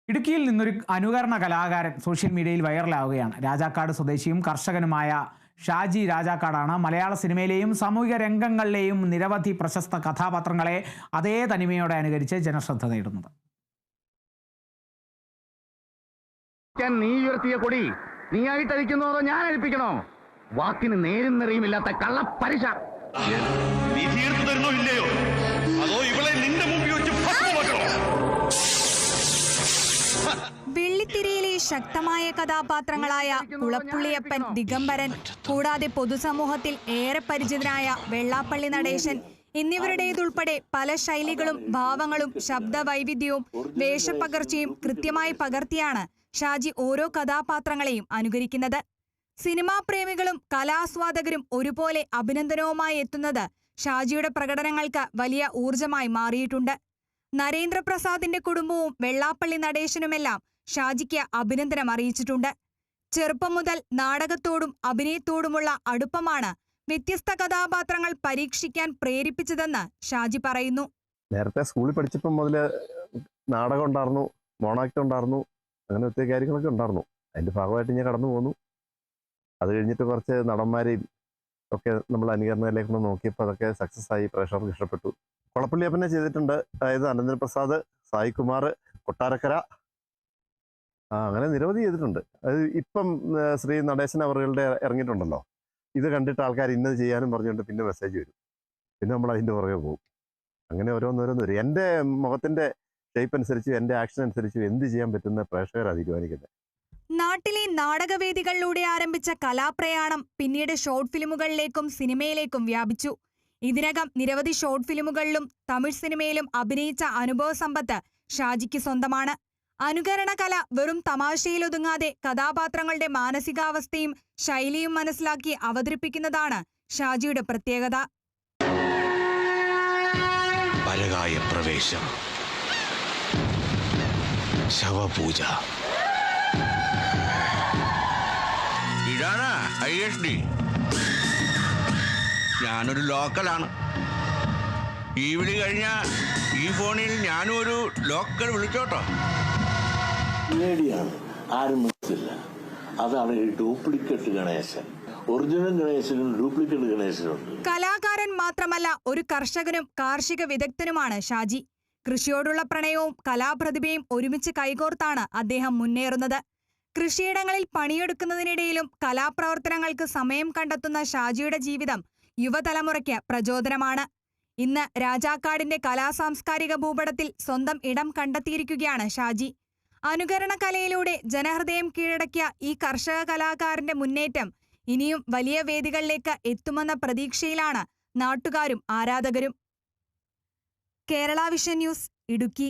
ഇടുക്കിയിൽ നിന്നൊരു അനുകരണ കലാകാരൻ സോഷ്യൽ മീഡിയയിൽ വൈറലാവുകയാണ്. രാജാക്കാട് സ്വദേശിയും കർഷകനുമായ ഷാജി രാജാക്കാടാണ് മലയാള സിനിമയിലെയും സാമൂഹിക രംഗങ്ങളിലെയും നിരവധി പ്രശസ്ത കഥാപാത്രങ്ങളെ അതേ തനിമയോടെ അനുകരിച്ച് ജനശ്രദ്ധ നേടുന്നത്. നീ ഉയർത്തിയ കൊടി നീയായിട്ടടിക്കുന്നോ അതോ ഞാൻ അഴിപ്പിക്കണോ? വാക്കിന് നേരും നിറയുമില്ലാത്ത കള്ളപ്പരിശ. നീ തീർത്തു തരുന്നോ ഇല്ലയോ, അതോ ഇവളെ നിന്റെ മുമ്പിൽ വെച്ച് ഭസ്മമാക്കണോ? വെള്ളിത്തിരയിലെ ശക്തമായ കഥാപാത്രങ്ങളായ കുളപ്പുള്ളിയപ്പൻ, ദിഗംബരൻ, കൂടാതെ പൊതുസമൂഹത്തിൽ ഏറെ പരിചിതനായ വെള്ളാപ്പള്ളി നടേശൻ എന്നിവരുടേതുൾപ്പെടെ പല ശൈലികളും ഭാവങ്ങളും ശബ്ദവൈവിധ്യവും വേഷപ്പകർച്ചയും കൃത്യമായി പകർത്തിയാണ് ഷാജി ഓരോ കഥാപാത്രങ്ങളെയും അനുകരിക്കുന്നത്. സിനിമാ പ്രേമികളും കലാസ്വാദകരും ഒരുപോലെ അഭിനന്ദനവുമായി എത്തുന്നത് ഷാജിയുടെ പ്രകടനങ്ങൾക്ക് വലിയ ഊർജമായി മാറിയിട്ടുണ്ട്. നരേന്ദ്രപ്രസാദിന്റെ കുടുംബവും വെള്ളാപ്പള്ളി നടേശനുമെല്ലാം ഷാജിക്ക് അഭിനന്ദനം അറിയിച്ചിട്ടുണ്ട്. ചെറുപ്പം മുതൽ നാടകത്തോടും അഭിനയത്തോടുമുള്ള അടുപ്പമാണ് വ്യത്യസ്ത കഥാപാത്രങ്ങൾ പരീക്ഷിക്കാൻ പ്രേരിപ്പിച്ചതെന്ന് ഷാജി പറയുന്നു. നേരത്തെ സ്കൂളിൽ പഠിച്ചപ്പോൾ മുതൽ നാടകം ഉണ്ടായിരുന്നു, മോണാക്ട് ഉണ്ടായിരുന്നു, അങ്ങനെ ഒത്തിരി കാര്യങ്ങളൊക്കെ ഉണ്ടായിരുന്നു. അതിൻ്റെ ഭാഗമായിട്ട് ഞാൻ കടന്നു പോന്നു. അത് കഴിഞ്ഞിട്ട് കുറച്ച് നടന്മാരെയും ഒക്കെ നമ്മൾ അനുകരണത്തിലേക്ക് നോക്കിയപ്പോൾ അതൊക്കെ സക്സസ് ആയി, പ്രേക്ഷകർക്ക് ഇഷ്ടപ്പെട്ടു. കുളപ്പള്ളിയപ്പനെ ചെയ്തിട്ടുണ്ട്, അതായത് അനന്തരപ്രസാദ്, സായികുമാർ, കൊട്ടാരക്കര, അങ്ങനെ നിരവധി ചെയ്തിട്ടുണ്ട്. അത് ഇപ്പം ശ്രീ നടേശൻ അവറുകളുടെ ഇറങ്ങിയിട്ടുണ്ടല്ലോ, ഇത് കണ്ടിട്ട് ആൾക്കാർ ഇന്നത് ചെയ്യാനും പറഞ്ഞുകൊണ്ട് പിന്നെ മെസ്സേജ് വരും, പിന്നെ നമ്മൾ അതിൻ്റെ പുറകെ പോകും. അങ്ങനെ ഓരോന്നോരോന്ന് വരും. എൻ്റെ മുഖത്തിൻ്റെ ഷേപ്പ് അനുസരിച്ച്, എൻ്റെ ആക്ഷൻ അനുസരിച്ച് എന്ത് ചെയ്യാൻ പറ്റുന്ന പ്രേക്ഷകരാണ് തീരുമാനിക്കുന്നത്. നാട്ടിലെ നാടകവേദികളിലൂടെ ആരംഭിച്ച കലാപ്രയാണം പിന്നീട് ഷോർട്ട് ഫിലിമുകളിലേക്കും സിനിമയിലേക്കും വ്യാപിച്ചു. ഇതിനകം നിരവധി ഷോർട്ട് ഫിലിമുകളിലും തമിഴ് സിനിമയിലും അഭിനയിച്ച അനുഭവ സമ്പത്ത് ഷാജിക്ക് സ്വന്തമാണ്. അനുകരണ കല വെറും തമാശയിലൊതുങ്ങാതെ കഥാപാത്രങ്ങളുടെ മാനസികാവസ്ഥയും ശൈലിയും മനസ്സിലാക്കി അവതരിപ്പിക്കുന്നതാണ് ഷാജിയുടെ പ്രത്യേകത. പരകായ പ്രവേശം, ശവപൂജ, ഇതാണ് ISD. ഞാനൊരു ലോക്കലാണ്. ഈ വിളി കഴിഞ്ഞ ഈ ഫോണിൽ ഞാനും ഒരു ലോക്കൽ വിളിച്ചോട്ടോ. ആരും മനസ്സില്ല. അതാണ് ഈ ഡ്യൂപ്ലിക്കേറ്റ് ഗണേശൻ. ഒറിജിനൽ ഗണേശനും ഡ്യൂപ്ലിക്കേറ്റ് ഗണേശനുണ്ട്. കലാകാരൻ മാത്രമല്ല, ഒരു കർഷകനും കാർഷിക വിദഗ്ധനുമാണ് ഷാജി. കൃഷിയോടുള്ള പ്രണയവും കലാപ്രതിഭയും ഒരുമിച്ച് കൈകോർത്താണ് അദ്ദേഹം മുന്നേറുന്നത്. കൃഷിയിടങ്ങളിൽ പണിയെടുക്കുന്നതിനിടയിലും കലാപ്രവർത്തനങ്ങൾക്ക് സമയം കണ്ടെത്തുന്ന ഷാജിയുടെ ജീവിതം യുവതലമുറയ്ക്ക് പ്രചോദനമാണ്. ഇന്ന് രാജാക്കാടിന്റെ കലാസാംസ്കാരിക ഭൂപടത്തിൽ സ്വന്തം ഇടം കണ്ടെത്തിയിരിക്കുകയാണ് ഷാജി. അനുകരണ കലയിലൂടെ ജനഹൃദയം കീഴടക്കിയ ഈ കർഷക കലാകാരന്റെ മുന്നേറ്റം ഇനിയും വലിയ വേദികളിലേക്ക് എത്തുമെന്ന പ്രതീക്ഷയിലാണ് നാട്ടുകാരും ആരാധകരും. Kerala vision news, Idukki.